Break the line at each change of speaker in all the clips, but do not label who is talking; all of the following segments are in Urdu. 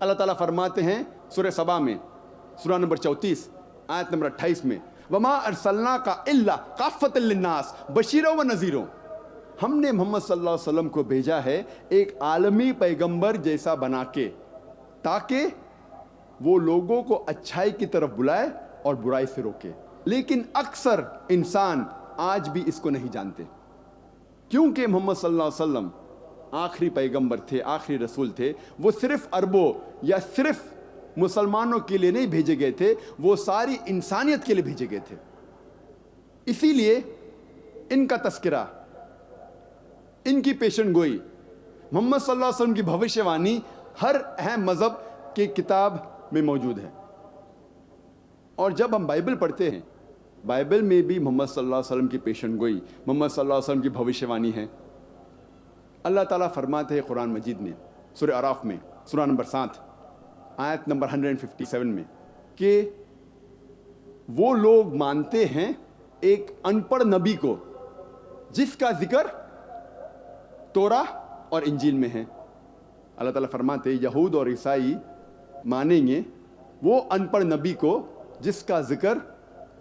اللہ تعالیٰ فرماتے ہیں سورہ سبا میں سورہ نمبر 34 آیت نمبر 28 میں وما ارسلناک الا کافۃ للناس بشیرا و نذیرا، ہم نے محمد صلی اللہ علیہ وسلم کو بھیجا ہے ایک عالمی پیغمبر جیسا بنا کے، تاکہ وہ لوگوں کو اچھائی کی طرف بلائے اور برائی سے روکے۔ لیکن اکثر انسان آج بھی اس کو نہیں جانتے، کیونکہ محمد صلی اللہ علیہ وسلم آخری پیغمبر تھے، آخری رسول تھے۔ وہ صرف عربوں یا صرف مسلمانوں کے لیے نہیں بھیجے گئے تھے، وہ ساری انسانیت کے لیے بھیجے گئے تھے۔ اسی لیے ان کا تذکرہ، ان کی پیشن گوئی، محمد صلی اللہ علیہ وسلم کی بھوشیہ وانی ہر اہم مذہب کی کتاب میں موجود ہے۔ اور جب ہم بائبل پڑھتے ہیں، بائبل میں بھی محمد صلی اللہ علیہ وسلم کی پیشن گوئی، محمد صلی اللہ علیہ وسلم کی بھوشیہ وانی ہے۔ اللہ تعالیٰ فرماتے ہیں قرآن مجید میں سورہ اعراف میں سورہ نمبر 7 آیت نمبر 157 میں کہ وہ لوگ مانتے ہیں ایک ان پڑھ نبی کو جس کا ذکر توراہ اور انجیل میں ہے۔ اللہ تعالیٰ فرماتے ہیں یہود اور عیسائی مانیں گے وہ ان پڑھ نبی کو جس کا ذکر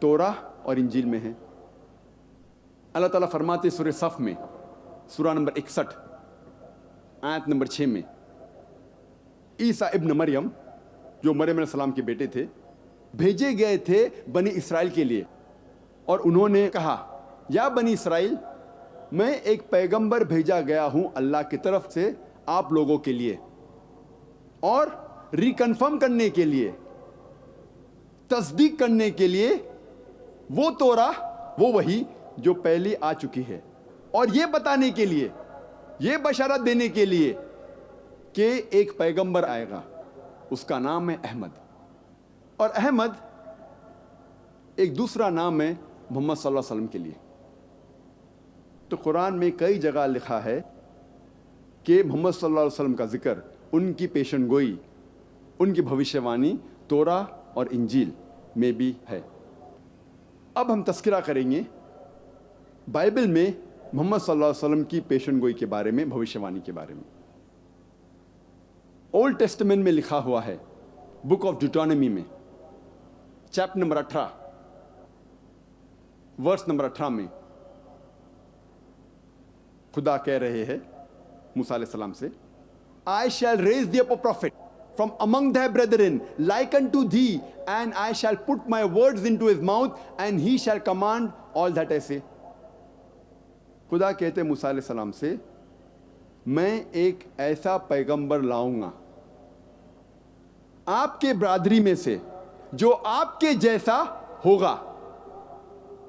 توراہ اور انجیل میں ہے۔ اللہ تعالیٰ فرماتے سورہ صف میں سورہ نمبر 61 آیت نمبر 6 میں عیسیٰ ابن مریم، جو مریم علیہ السلام کے بیٹے تھے، بھیجے گئے تھے بنی اسرائیل کے لیے، اور انہوں نے کہا یا بنی اسرائیل، میں ایک پیغمبر بھیجا گیا ہوں اللہ کی طرف سے آپ لوگوں کے لیے، اور ریکنفرم کرنے کے لیے، تصدیق کرنے کے لیے وہ توراہ، وہ وحی جو پہلے آ چکی ہے، اور یہ بتانے کے لیے، یہ بشارت دینے کے لیے کہ ایک پیغمبر آئے گا، اس کا نام ہے احمد۔ اور احمد ایک دوسرا نام ہے محمد صلی اللہ علیہ وسلم کے لیے۔ تو قرآن میں کئی جگہ لکھا ہے کہ محمد صلی اللہ علیہ وسلم کا ذکر، ان کی پیشن گوئی، ان کی بھوشیہ وانی توراہ اور انجیل میں بھی ہے۔ اب ہم تذکرہ کریں گے بائبل میں محمد صلی اللہ علیہ وسلم کی پیشن گوئی کے بارے میں، بھوشیہ وانی کے بارے میں۔ اولڈ ٹیسٹمنٹ میں لکھا ہوا ہے بک آف ڈیوٹرانومی میں چیپٹر نمبر 18 ورس نمبر 18 میں خدا کہہ رہے ہیں موسیٰ علیہ السلام سے I shall raise thee up a prophet from among thy brethren like unto thee, and I shall put my words into his mouth, and he shall command all that I say. خدا کہتے ہیں موسیٰ علیہ السلام سے، میں ایک ایسا پیغمبر لاؤں گا آپ کے برادری میں سے جو آپ کے جیسا ہوگا،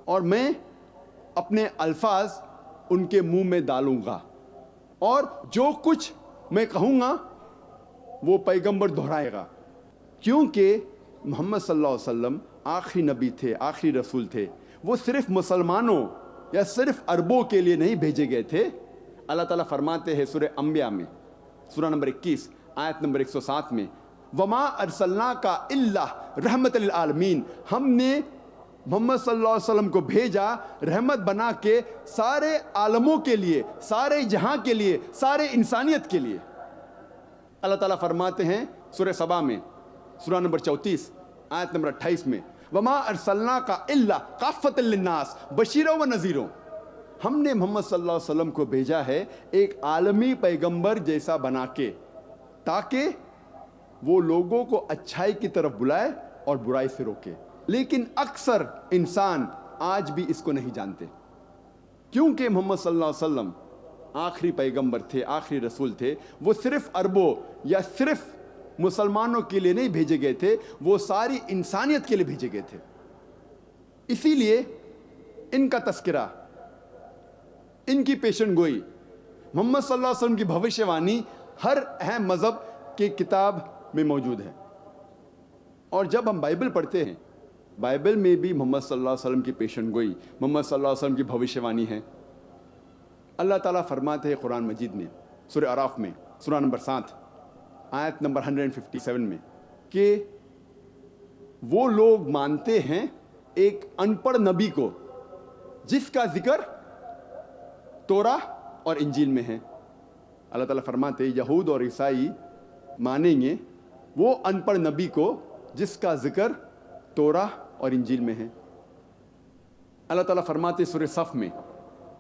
اور میں اپنے الفاظ ان کے منہ میں ڈالوں گا، اور جو کچھ میں کہوں گا وہ پیغمبر دہرائے گا۔ کیونکہ محمد صلی اللہ علیہ وسلم آخری نبی تھے، آخری رسول تھے۔ وہ صرف مسلمانوں یا صرف عربوں کے لیے نہیں بھیجے گئے تھے۔ اللہ تعالیٰ فرماتے ہیں سورہ انبیاء میں سورہ نمبر 21 آیت نمبر 107 میں وما ارسلناک الا رحمت للعالمین، ہم نے محمد صلی اللہ علیہ وسلم کو بھیجا رحمت بنا کے سارے عالموں کے لیے، سارے جہاں کے لیے، سارے انسانیت کے لیے۔ اللہ تعالیٰ فرماتے ہیں سورہ سبا میں سورہ نمبر 34 آیت نمبر 28 میں وما ارسلناک الا کافۃ للناس بشیرا و نذیرا، ہم نے محمد صلی اللہ علیہ وسلم کو بھیجا ہے ایک عالمی پیغمبر جیسا بنا کے، تاکہ وہ لوگوں کو اچھائی کی طرف بلائے اور برائی سے روکے۔ لیکن اکثر انسان آج بھی اس کو نہیں جانتے، کیونکہ محمد صلی اللہ علیہ وسلم آخری پیغمبر تھے، آخری رسول تھے۔ وہ صرف عربوں یا صرف مسلمانوں کے لیے نہیں بھیجے گئے تھے، وہ ساری انسانیت کے لیے بھیجے گئے تھے۔ اسی لیے ان کا تذکرہ، ان کی پیشن گوئی، محمد صلی اللہ علیہ وسلم کی بھوشیہ وانی ہر اہم مذہب کی کتاب میں موجود ہے۔ اور جب ہم بائبل پڑھتے ہیں، بائبل میں بھی محمد صلی اللہ علیہ وسلم کی پیشن گوئی، محمد صلی اللہ علیہ وسلم کی بھوشیہ وانی ہے۔ اللہ تعالیٰ فرماتے ہیں قرآن مجید میں سورہ اعراف میں سورہ نمبر 7 آیت نمبر 157 میں کہ وہ لوگ مانتے ہیں ایک ان پڑھ نبی کو جس کا ذکر توراہ اور انجیل میں ہے۔ اللہ تعالیٰ فرماتے ہیں یہود اور عیسائی مانیں گے وہ ان پڑھ نبی کو جس کا ذکر توراہ اور انجیل میں ہے۔ اللہ تعالیٰ فرماتے سورہ صف میں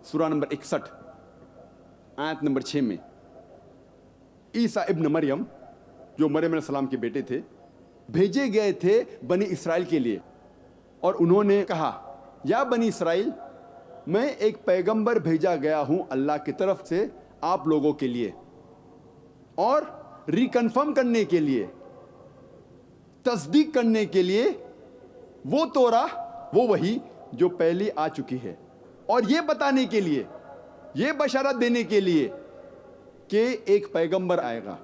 سورہ نمبر 61 آیت نمبر 6 میں، عیسیٰ ابن مریم جو مریم علیہ السلام کے بیٹے تھے بھیجے گئے تھے بنی اسرائیل کے لیے، اور انہوں نے کہا یا بنی اسرائیل میں ایک پیغمبر بھیجا گیا ہوں اللہ کی طرف سے آپ لوگوں کے لیے، اور ریکنفرم کرنے کے لیے، تصدیق کرنے کے لیے وہ توراہ وہ وحی جو پہلے آ چکی ہے، اور یہ بتانے کے لیے، یہ بشارت دینے کے لیے کہ ایک پیغمبر آئے گا،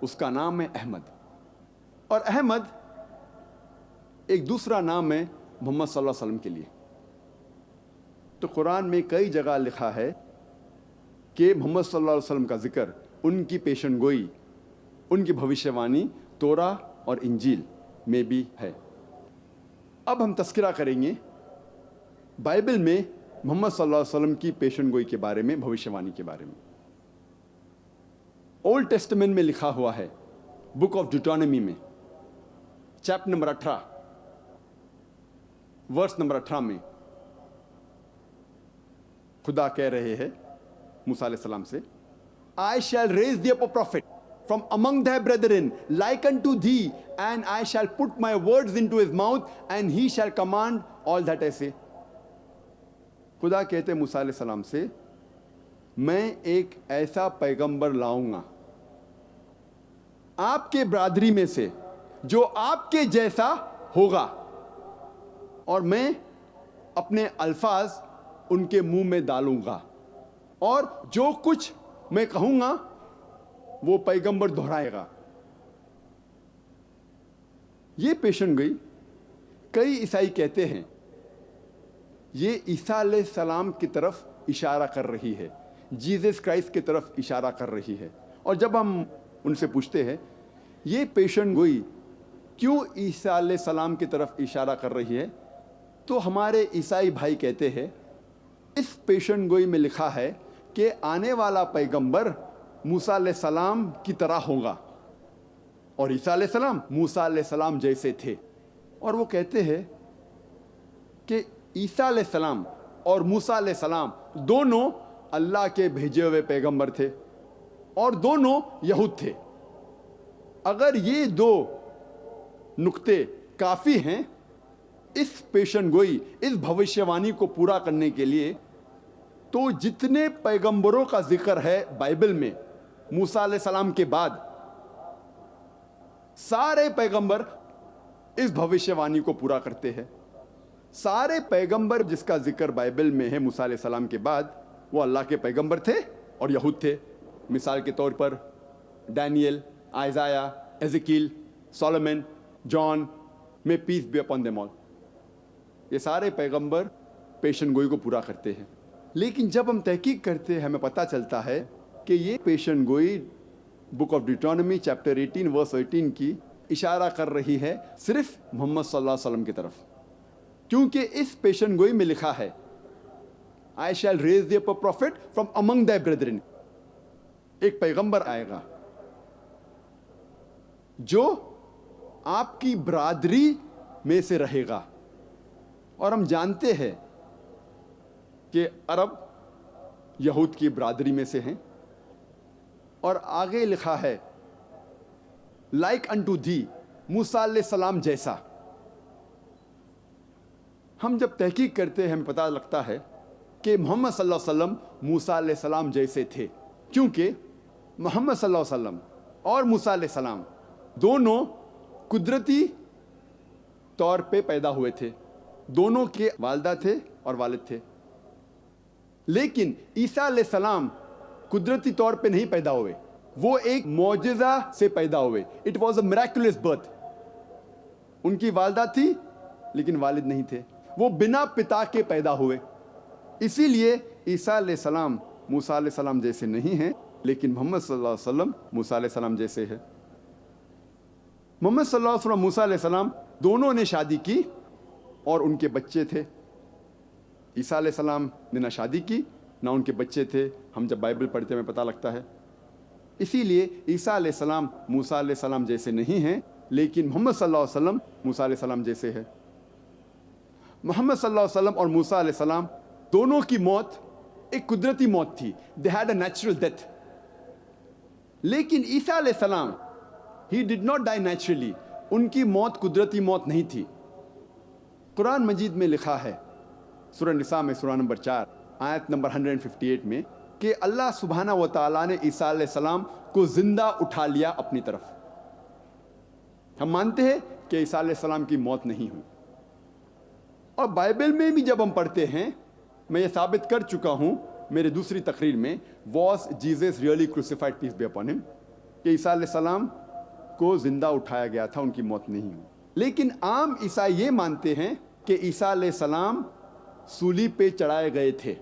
اس کا نام ہے احمد۔ اور احمد ایک دوسرا نام ہے محمد صلی اللہ علیہ وسلم کے لیے۔ تو قرآن میں کئی جگہ لکھا ہے کہ محمد صلی اللہ علیہ وسلم کا ذکر، ان کی پیشن گوئی، ان کی بھوشیوانی توراہ اور انجیل میں بھی ہے۔ اب ہم تذکرہ کریں گے بائبل میں محمد صلی اللہ علیہ وسلم کی پیشن گوئی کے بارے میں، بھوشیوانی کے بارے میں۔ اولڈ ٹیسٹمنٹ میں لکھا ہوا ہے بک آف ڈیوٹرانومی میں چیپٹر نمبر 18 ورس نمبر 18 میں خدا کہہ رہے ہیں موسیٰ علیہ السلام سے، I shall raise thee up a prophet from among thy brethren like unto thee, and I shall put my words into his mouth, and he shall command all that I say۔ خدا کہتے موسیٰ علیہ السلام سے، میں ایک ایسا پیغمبر لاؤں گا آپ کے برادری میں سے جو آپ کے جیسا ہوگا، اور میں اپنے الفاظ ان کے منہ میں ڈالوں گا، اور جو کچھ میں کہوں گا وہ پیغمبر دہرائے گا۔ یہ پیشن گوئی کئی عیسائی کہتے ہیں یہ عیسیٰ علیہ السلام کی طرف اشارہ کر رہی ہے، جیزس کرائسٹ کی طرف اشارہ کر رہی ہے۔ اور جب ہم ان سے پوچھتے ہیں یہ پیشن گوئی کیوں عیسیٰ علیہ السلام کی طرف اشارہ کر رہی ہے، تو ہمارے عیسائی بھائی کہتے ہیں اس پیشن گوئی میں لکھا ہے کہ آنے والا پیغمبر موسیٰ علیہ السلام کی طرح ہوگا، اور عیسیٰ علیہ السلام موسیٰ علیہ السلام جیسے تھے۔ اور وہ کہتے ہیں کہ عیسیٰ علیہ السلام اور موسیٰ علیہ السلام دونوں اللہ کے بھیجے ہوئے پیغمبر تھے، اور دونوں یہود تھے۔ اگر یہ دو نقطے کافی ہیں اس پیشن گوئی، اس بھوشیوانی کو پورا کرنے کے لیے، تو جتنے پیغمبروں کا ذکر ہے بائبل میں موسیٰ علیہ السلام کے بعد، سارے پیغمبر اس بھوشیوانی کو پورا کرتے ہیں۔ سارے پیغمبر جس کا ذکر بائبل میں ہے موسیٰ علیہ السلام کے بعد، وہ اللہ کے پیغمبر تھے اور یہود تھے۔ مثال کے طور پر Daniel, آئزایا، ایزیکیل، Solomon, John, may peace be upon them all, یہ سارے پیغمبر پیشن گوئی کو پورا کرتے ہیں۔ لیکن جب ہم تحقیق کرتے ہیں ہمیں پتہ چلتا ہے کہ یہ پیشن گوئی بک آف ڈیوٹرانومی چیپٹر 18 ورس 18 کی اشارہ کر رہی ہے صرف محمد صلی اللہ علیہ وسلم کی طرف، کیونکہ اس پیشن گوئی میں لکھا ہے I shall raise thee up a prophet from among thy brethren، ایک پیغمبر آئے گا جو آپ کی برادری میں سے رہے گا۔ اور ہم جانتے ہیں کہ عرب یہود کی برادری میں سے ہیں، اور آگے لکھا ہے لائک انٹو دی، موسیٰ علیہ السلام جیسا۔ ہم جب تحقیق کرتے ہیں ہمیں پتہ لگتا ہے کہ محمد صلی اللہ علیہ وسلم موسیٰ علیہ السلام جیسے تھے، کیونکہ محمد صلی اللہ علیہ وسلم اور موسیٰ علیہ السلام دونوں قدرتی طور پہ پیدا ہوئے تھے، دونوں کے والدہ تھے اور والد تھے۔ لیکن عیسیٰ علیہ السلام قدرتی طور پہ نہیں پیدا ہوئے، وہ ایک معجزہ سے پیدا ہوئے۔ It was a miraculous birth. ان کی والدہ تھی لیکن والد نہیں تھے، وہ بنا پتا کے پیدا ہوئے۔ اسی لیے عیسیٰ علیہ السلام موسیٰ علیہ السلام جیسے نہیں ہیں، لیکن محمد صلی اللہ علیہ وسلم موسیٰ علیہ السلام جیسے ہے۔ محمد صلی اللہ علیہ وسلم موسیٰ علیہ السلام دونوں نے شادی کی اور ان کے بچے تھے۔ عیسیٰ علیہ السلام نے نہ شادی کی نہ ان کے بچے تھے، ہم جب بائبل پڑھتے ہیں ہمیں پتہ لگتا ہے۔ اسی لیے عیسیٰ علیہ السلام موسیٰ علیہ السلام جیسے نہیں ہیں، لیکن محمد صلی اللہ علیہ وسلم موسیٰ علیہ السلام جیسے ہے. محمد صلی اللہ علیہ وسلم اور موسیٰ علیہ السلام دونوں کی موت ایک قدرتی موت تھی. They had a natural death. لیکن عیسیٰ علیہ السلام he did not die naturally. ان کی موت قدرتی موت نہیں تھی. قرآن مجید میں لکھا ہے سورہ نساء میں سورہ نمبر 4 آیت نمبر 158 میں کہ اللہ سبحانہ و تعالیٰ نے عیسیٰ علیہ السلام کو زندہ اٹھا لیا اپنی طرف. ہم مانتے ہیں کہ عیسیٰ علیہ السلام کی موت نہیں ہوئی. اور بائبل میں بھی جب ہم پڑھتے ہیں, میں یہ ثابت کر چکا ہوں میرے دوسری تقریر میں, was Jesus really crucified peace be upon him, کہ عیسیٰ علیہ السلام کو زندہ اٹھایا گیا تھا, ان کی موت نہیں ہوئی. لیکن عام عیسائی یہ مانتے ہیں کہ عیسیٰ علیہ السلام صلیب پہ چڑھائے گئے تھے.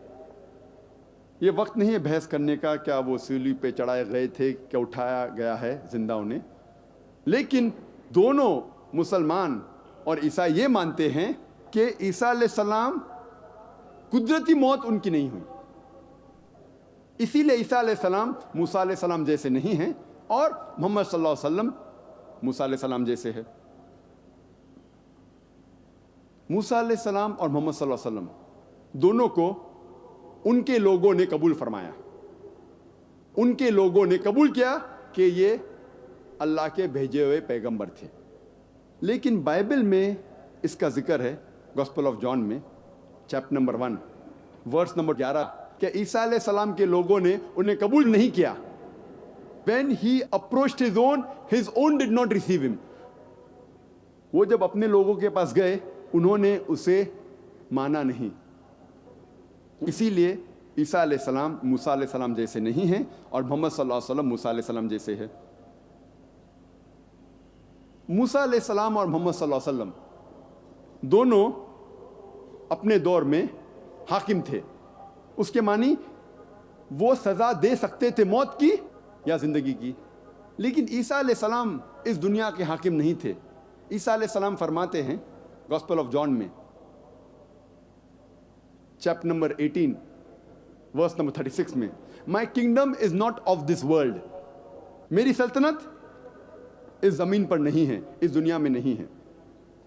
یہ وقت نہیں ہے بحث کرنے کا کیا وہ صلیب پہ چڑھائے گئے تھے, کیا اٹھایا گیا ہے زندہ انہیں. لیکن دونوں مسلمان اور عیسائی یہ مانتے ہیں کہ عیسیٰ علیہ السلام قدرتی موت ان کی نہیں ہوئی. اسی لیے عیسیٰ علیہ السلام موسیٰ علیہ السلام جیسے نہیں ہیں اور محمد صلی اللہ علیہ وسلم موسیٰ علیہ السلام جیسے ہے. موسیٰ علیہ السلام اور محمد صلی اللہ علیہ وسلم دونوں کو ان کے لوگوں نے قبول فرمایا. ان کے لوگوں نے قبول کیا کہ یہ اللہ کے بھیجے ہوئے پیغمبر تھے. لیکن بائبل میں اس کا ذکر ہے گوسپل آف جان میں چیپٹر نمبر 1 ورس نمبر 11 کہ عیسیٰ علیہ السلام کے لوگوں نے انہیں قبول نہیں کیا. When he approached his own did not receive him. وہ جب اپنے لوگوں کے پاس گئے انہوں نے اسے مانا نہیں. اسی لیے عیسیٰ علیہ السلام موسیٰ علیہ السلام جیسے نہیں ہیں اور محمد صلی اللہ علیہ وسلم موسیٰ علیہ السلام جیسے ہے. موسیٰ علیہ السلام اور محمد صلی اللہ علیہ وسلم دونوں اپنے دور میں حاکم تھے. اس کے معنی وہ سزا دے سکتے تھے موت کی یا زندگی کی. لیکن عیسیٰ علیہ السلام اس دنیا کے حاکم نہیں تھے. عیسیٰ علیہ السلام فرماتے ہیں گوسپل آف جان میں چیپٹر نمبر 18 ورس نمبر 36 میں, my kingdom is not of this world. میری سلطنت اس زمین پر نہیں ہے, اس دنیا میں نہیں ہے.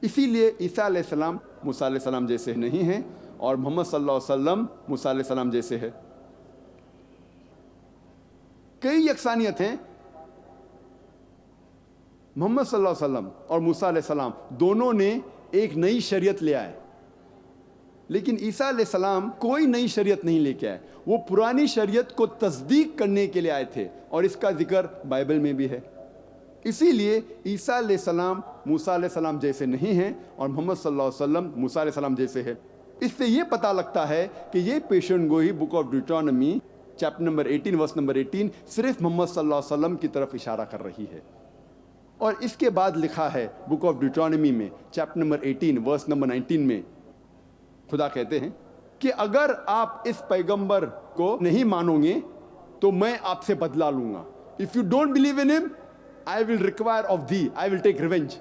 اسی لیے عیسیٰ علیہ السلام موسیٰ علیہ السلام جیسے نہیں ہیں اور محمد صلی اللہ علیہ وسلم موسیٰ علیہ السلام جیسے ہے. کئی یکسانیت ہیں. محمد صلی اللہ علیہ وسلم اور موسیٰ علیہ السلام دونوں نے ایک نئی شریعت لے آئے, لیکن عیسیٰ علیہ السلام کوئی نئی شریعت نہیں لے کے آئے. وہ پرانی شریعت کو تصدیق کرنے کے لیے آئے تھے اور اس کا ذکر بائبل میں بھی ہے. اسی لیے عیسیٰ علیہ السلام موسیٰ علیہ السلام جیسے نہیں ہیں اور محمد صلی اللہ علیہ وسلم موسیٰ علیہ السلام جیسے ہے. اس سے یہ پتہ لگتا ہے کہ یہ پیشن گوئی book of Deuteronomy chapter number 18 verse number 18 صرف محمد صلی اللہ علیہ وسلم کی طرف اشارہ کر رہی ہے. اور اس کے بعد لکھا ہے بک آف ڈیوٹرانومی میں چیپٹر نمبر 18 ورس نمبر 19 میں خدا کہتے ہیں کہ اگر آپ اس پیغمبر کو نہیں مانو گے تو میں آپ سے بدلہ لوں گا. If you don't believe in him, I will require of thee, I will take revenge.